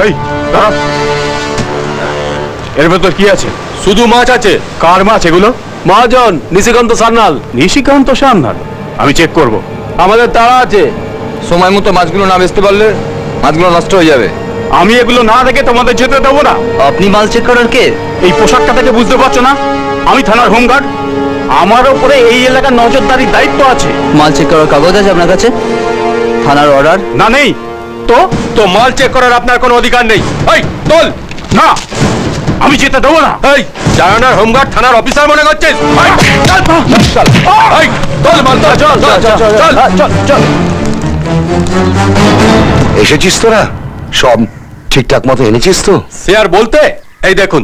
এই দাঁড়া, এর ভেতর কি আছে? শুধু মাছ আছে। কার মাছ এগুলো? মহাজন নিশিকান্ত সান্যাল। নিশিকান্ত সান্যাল? আমি চেক করব। আমাদের তাড়া আছে, সময় মতো মাছগুলো না বেচতে পারলে মাছগুলো নষ্ট হয়ে যাবে। আমি এগুলো না দেখে তোমাদের যেতে দেবো না। আপনি মাল চেক করার কে? এই পোশাকটা থেকে বুঝতে পারছো না আমি থানার হোমগার্ড? আমার উপরে এই এলাকার নজরদারির দায়িত্ব আছে। মাল চেক করার কাগজ আছে আপনার কাছে? থানার অর্ডার? না নেই তো। তো মাল চেক করার আপনার কোনো অধিকার নেই। এই তোল। না, আমি যেতে দেবো না। এই জানানার হোমগার্ড থানার অফিসার মনে করছিস? এই, চল, চল, এই, তোল মাল, তোল, চল, চল, চল, চল, চল, চল। এসেছিস তোরা? সব ঠিকঠাক মতো এনেছিস তো? শেয়ার বলতে এই দেখুন।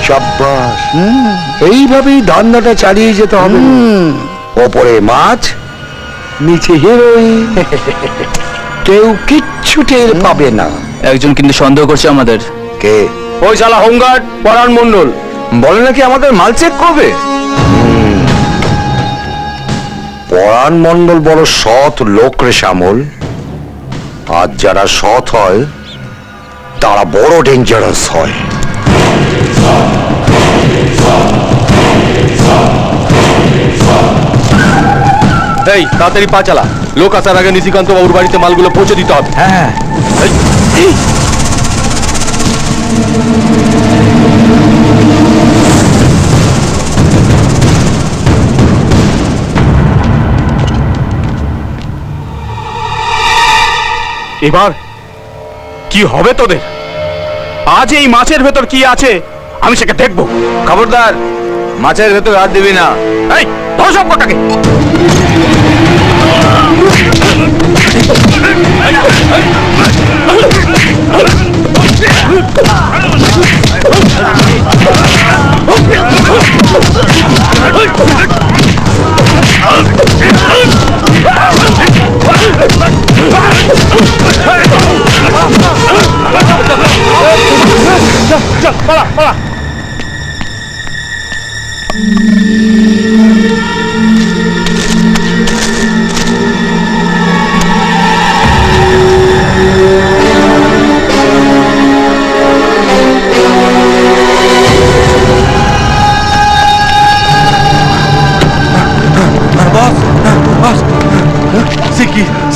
সাব্বাস, এইভাবেই ধান্দাটা চালিয়ে যেতে হবে। ওপরে মাছ, নিচে হিরোইন, কেউ কিচ্ছু টের পাবে না। একজন কিন্তু সন্দেহ করছে আমাদের। কে? ওই শালা হোমগার্ড পরাণ মণ্ডল বলে নাকি আমাদের মাল চেক করবে। পরাণ মণ্ডল বড় সৎ লোক রে শ্যামল। আর যারা সৎ হয় তারা বড় ডেঞ্জারাস হয়। এই তাড়াতাড়ি পা চালা, লোক আসার আগে নিশিকান্ত বাবুর বাড়িতে মালগুলো পৌঁছে দিতে হবে। হ্যাঁ, এবার কি হবে তোদের? আজ এই মাছের ভেতর কি আছে আমি সেটা দেখবো। খবরদার, মাছের ভেতর হাত দিবি না। এই ধর সব কটাকে। চল পালা পালা।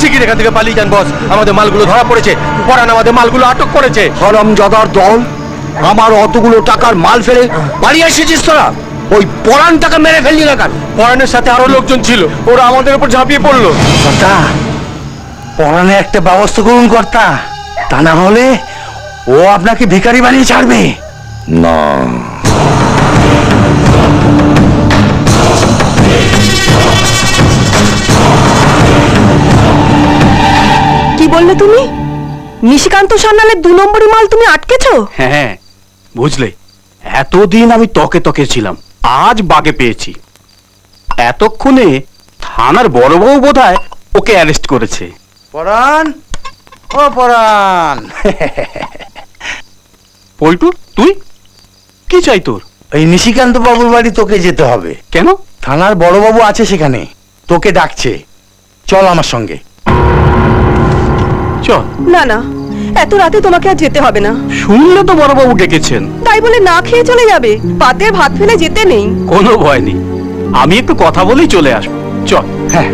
শিগগির এখান থেকে পালিয়ে যান বস, আমাদের মালগুলো ধরা পড়েছে। পরান আমাদের মালগুলো আটক করেছে। হারামজাদার দল, আমার অতগুলো টাকার মাল ফেলে বাড়ি এসেছিস তোরা? ওই পরাণ টাকা মেরে ফেললি না কেন? পরানের সাথে আরো লোকজন ছিল, ওরা আমাদের উপর ঝাঁপিয়ে পড়লো। কর্তা, পরানে একটা ব্যবস্থা করুন কর্তা, তা না হলে ও আপনাকে ভিখারি বানিয়ে ছাড়বে। না, কি বললে তুমি? নিশিকান্ত সান্যালের 2 নম্বরই মাল তুমি আটকেছো? হ্যাঁ বুঝলে, এতদিন আমি তকে তকে ছিলাম, আজ বাগে পেয়েছি। এতক্ষণে থানার বড়বাবু বোধহয় ওকে অ্যারেস্ট করেছে। পরান, ও পরান, পল্টু তুই কি চাই তোর? এই নিশিকান্ত বাবুর বাড়ি তোকে যেতে হবে। কেন? থানার বড়বাবু আছে সেখানে, তোকে ডাকছে, চল আমার সঙ্গে। চল। না না, এত রাতে তোমাকে আর যেতে হবে না। শুনলে তো বড়বাবু ডেকেছেন। তাই বলে না খেয়ে চলে যাবে? পাতে ভাত ফেলে যেতে নেই। কোনো ভয় নেই, আমি একটু কথা বলেই চলে আসবো। চল। হ্যাঁ,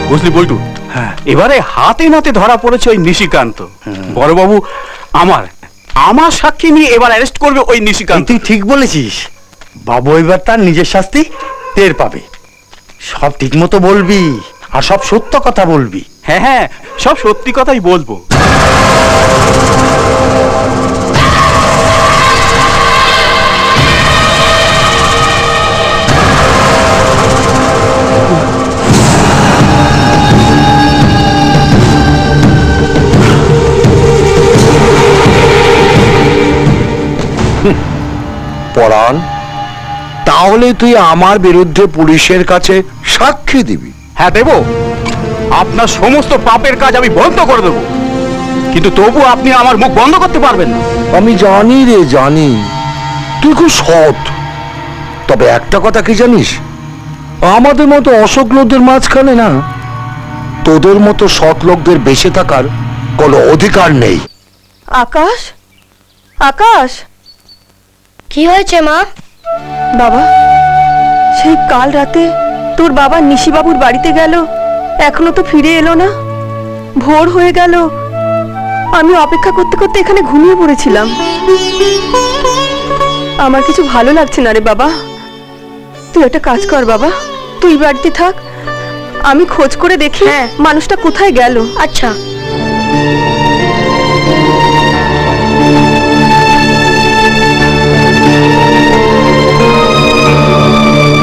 বুঝলি বল্টু, হ্যাঁ, এবারে হাতে নাতে ধরা পড়েছে ওই নিশিকান্ত। বড়বাবু আমার আমার সাক্ষী নিয়ে এবার অ্যারেস্ট করবে ওই নিশিকান্ত। তুই ঠিক বলেছিস, বাবু এবার তার নিজের শাস্তি টের পাবে। সব ঠিক মতো বলবি আর সব সত্য কথা বলবি। হ্যাঁ হ্যাঁ, সব সত্যি কথাই বলবো। পরাণ, তাহলে তুই আমার বিরুদ্ধে পুলিশের কাছে সাক্ষী দিবি? হ্যাঁ দেব, আপনার সমস্ত পাপের কাজ আমি বন্ধ করে দেবো। কিন্তু তবু আপনি আমার মুখ বন্ধ করতে পারবেন না। আমি জানি রে, জানি তুই খুব সৎ। তবে একটা কথা কি জানিস, আমাদের মতো অসৎ লোকদের মাঝখানে না তোদের মতো সৎ লোকদের বেঁচে থাকার কোনো অধিকার নেই। আকাশ, আকাশ, কি হয়েছে মা? বাবা, সেই কাল রাতে তোর বাবা নিশিবাবুর বাড়িতে গেল, এখনো তো ফিরে এলো না। ভোর হয়ে গেল, আমি অপেক্ষা করতে করতে এখানে ঘুমিয়ে পড়েছিলাম। আমার কিছু ভালো লাগছে না রে বাবা। তুই একটা কাজ কর বাবা, তুই বাড়িতে থাক, আমি খোঁজ করে দেখি হ্যাঁ। মানুষটা কোথায় গেল। আচ্ছা।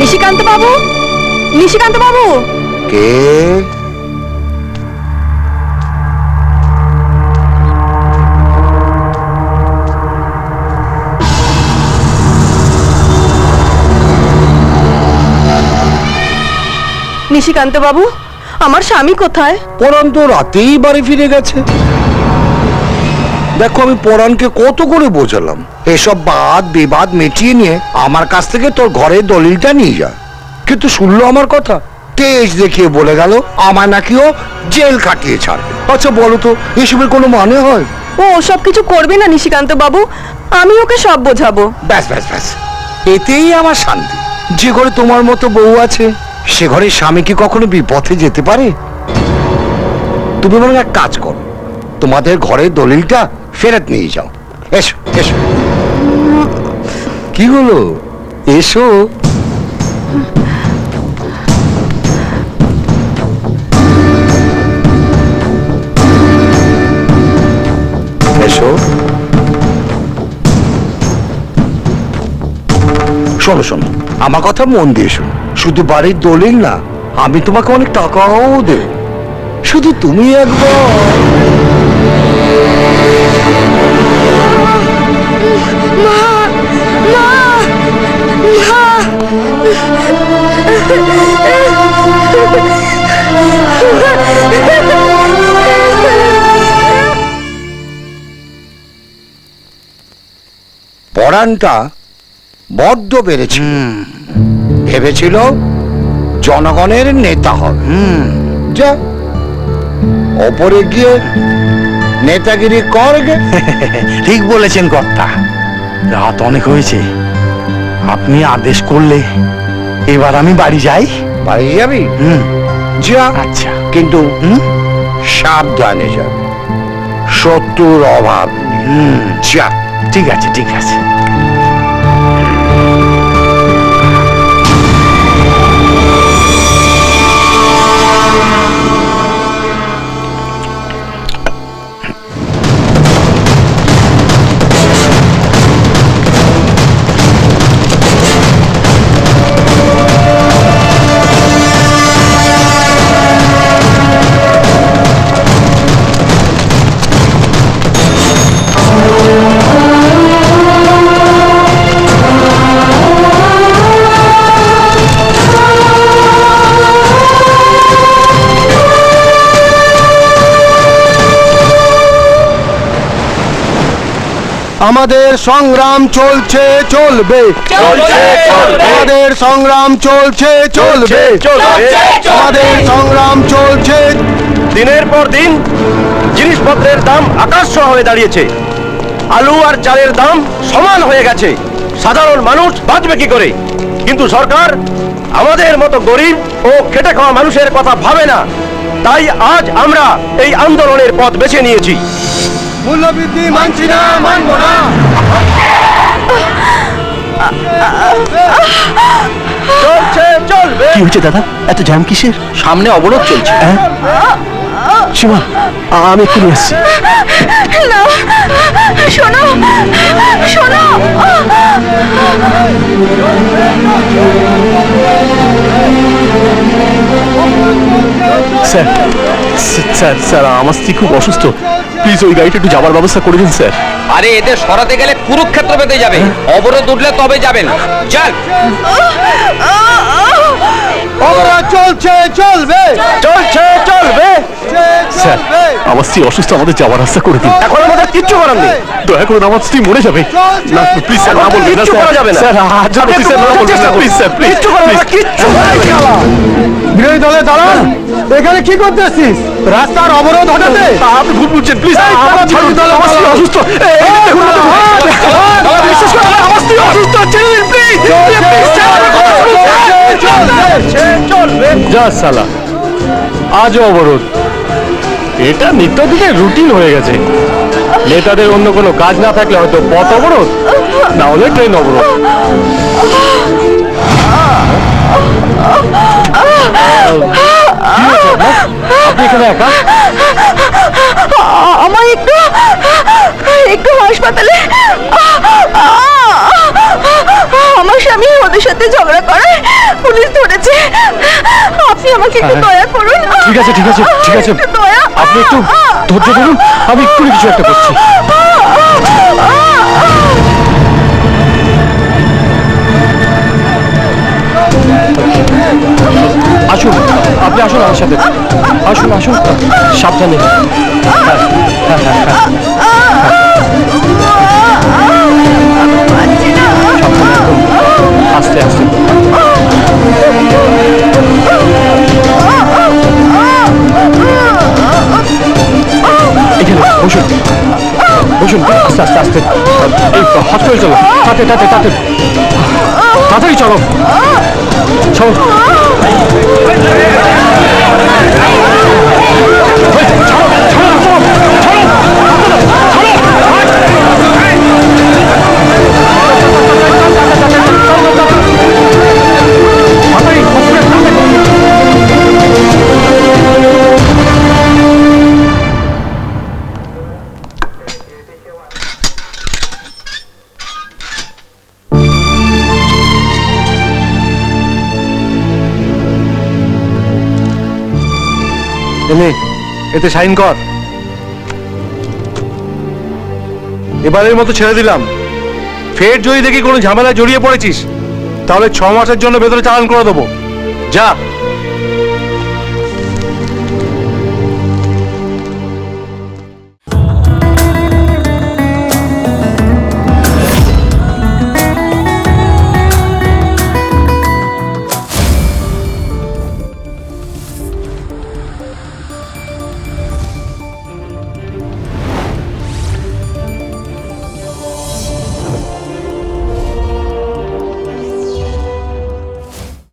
নিশিকান্ত বাবু, নিশিকান্ত বাবু, কে? নিশিকান্ত বাবু, আমার স্বামী কোথায়? পরাণ তো রাতেই বাড়ি ফিরে গেছে। দেখো, আমি পরাণকে কত করে বোঝালাম এসব বাদ বিবাদ মিটিয়ে নিয়ে আমার কাছ থেকে তোর ঘরের দলিলটা নিয়ে যা, কিন্তু শুনলো আমার কথা। তেজ দেখিয়ে বলে গেল আমার নাকি ও জেল কাটিয়ে ছাড়বে। আচ্ছা বলো তো, এসবের কোনো মানে হয়? ও ওসব কিছু করবে না নিশিকান্ত বাবু, আমি ওকে সব বোঝাবো। ব্যাস ব্যাস ব্যাস, এতেই আমার শান্তি। যে ঘরে তোমার মতো বউ আছে সে ঘরে স্বামী কি কখনো বিপথে যেতে পারে? তুমি বরং এক কাজ করো, তোমাদের ঘরের দলিলটা ফেরত নিয়ে যাও। এসো এসো। কি হলো, এসো। এসো। শোনো শোনো, আমার কথা মন দিয়ে শোনো। শুধু বাড়ির দলিল না, আমি তোমাকে অনেক টাকাও দেব, শুধু তুমি একবার। পরাণটা বড্ড বেড়েছিল, ভেবেছিল জনগণের নেতা হবে। যা, ওপরে গিয়ে নেতাগিরি করবে। ঠিক বলেছেন কর্তা, রাত অনেক হয়েছে, আপনি আদেশ করলে এবার আমি বাড়ি যাই। বাড়ি যাবি? হুম। যা, আচ্ছা। কিন্তু হুম। সাবধানে যাবে, শত্রুর অভাব নেই। যা। ঠিক আছে, ঠিক আছে। আমাদের সংগ্রাম চলছে চলবে, আমাদের সংগ্রাম চলছে চলবে, আমাদের সংগ্রাম চলছে। দিনের পর দিন জিনিসপত্রের দাম আকাশ ছোঁয়া হয়ে দাঁড়িয়েছে, আলু আর চালের দাম সমান হয়ে গেছে। সাধারণ মানুষ বাঁচবে কি করে? কিন্তু সরকার আমাদের মতো গরিব ও খেটে খাওয়া মানুষের কথা ভাবে না। তাই আজ আমরা এই আন্দোলনের পথ বেছে নিয়েছি। মূল্যবৃদ্ধি মানছি না, মানব না। চলছে চলবে। কি হচ্ছে দাদা, এত জ্যাম কিসের? সামনে অবরোধ চলছে। সীমা, আমি একটু নিয়ে আসছি। না, শোনো, শোনো। স্যার স্যার স্যার, আমার স্ত্রী খুব অসুস্থ, প্লিজ ওই গাড়িটা একটু যাবার ব্যবস্থা করে দিন স্যার। আরে এদের সরাতে গেলে কুরুক্ষেত্র পেতে যাবে, অবরোধ উঠলে তবে যাবেন। চল অবরোধ চলছে চলবে চলছে চলবে। স্যার চলবে আমার স্ত্রী অসুস্থ, আমাদের যাওয়ার রাস্তা করে দিন। এখন আমাদের কিচ্ছু করার নেই। দয়া করুন, আমার স্ত্রী মরে যাবে। না প্লিজ স্যার, না বলবেন না কিচ্ছু করা যাবে না। স্যার। আজ আপনি প্লিজ একটু স্যার, না বোঝার বলবেন চেষ্টা না করুন। প্লিজ স্যার, প্লিজ কিচ্ছু করা যাবে না, কিচ্ছু করা যাবে না। বিরোধী দলে দাঁড়ান, এখানে কি করতেছিস? রাস্তার অবরোধ হঠাতে? আপনি ভুল বুঝছেন, প্লিজ এই, আমার ছাড়ুন, বিরোধী দলে আমার স্ত্রী দাঁড়ান। অসুস্থ। এই দেখুন, বিশ্বাস করুন, আমার স্ত্রী অসুস্থ, ছেড়ে দিন প্লিজ। যা সালা, আজও অবরোধ। এটা নিত্যদিনের রুটিন হয়ে গেছে। নেতাদের অন্য কোনো কাজ না থাকলে হয়তো পথ অবরোধ, না হলে ট্রেন অবরোধ। কি হয়েছে আপনার? আপনি এখানে একা? আমার একটু একটু হাসপাতালে আমার স্বামী ওদের সাথে ঝগড়া করে পুলিশ ধরেছে। আপনি আমাকে একটু দয়া করুন। ঠিক আছে ঠিক আছে ঠিক আছে, একটু দয়া। আপনি একটু ধৈর্য ধরুন, আমি একটু কিছু একটা করছি। আসুন, আপনি আসুন আমার সাথে, আসুন আসুন, সাবধানে। আস্তে আস্তে। এখানে বসুন বসুন, আস্তে আস্তে আস্তে। এই হসপিটাল চলো, তাতে তাতে তাতে, তাড়াতাড়ি চলো চলো। এতে সাইন কর। এবারের মতো ছেড়ে দিলাম। ফের যদি দেখি কোনো ঝামেলায় জড়িয়ে পড়েছিস, তাহলে 6 মাসের জন্য ভেতরে চালান করে দেবো। যা।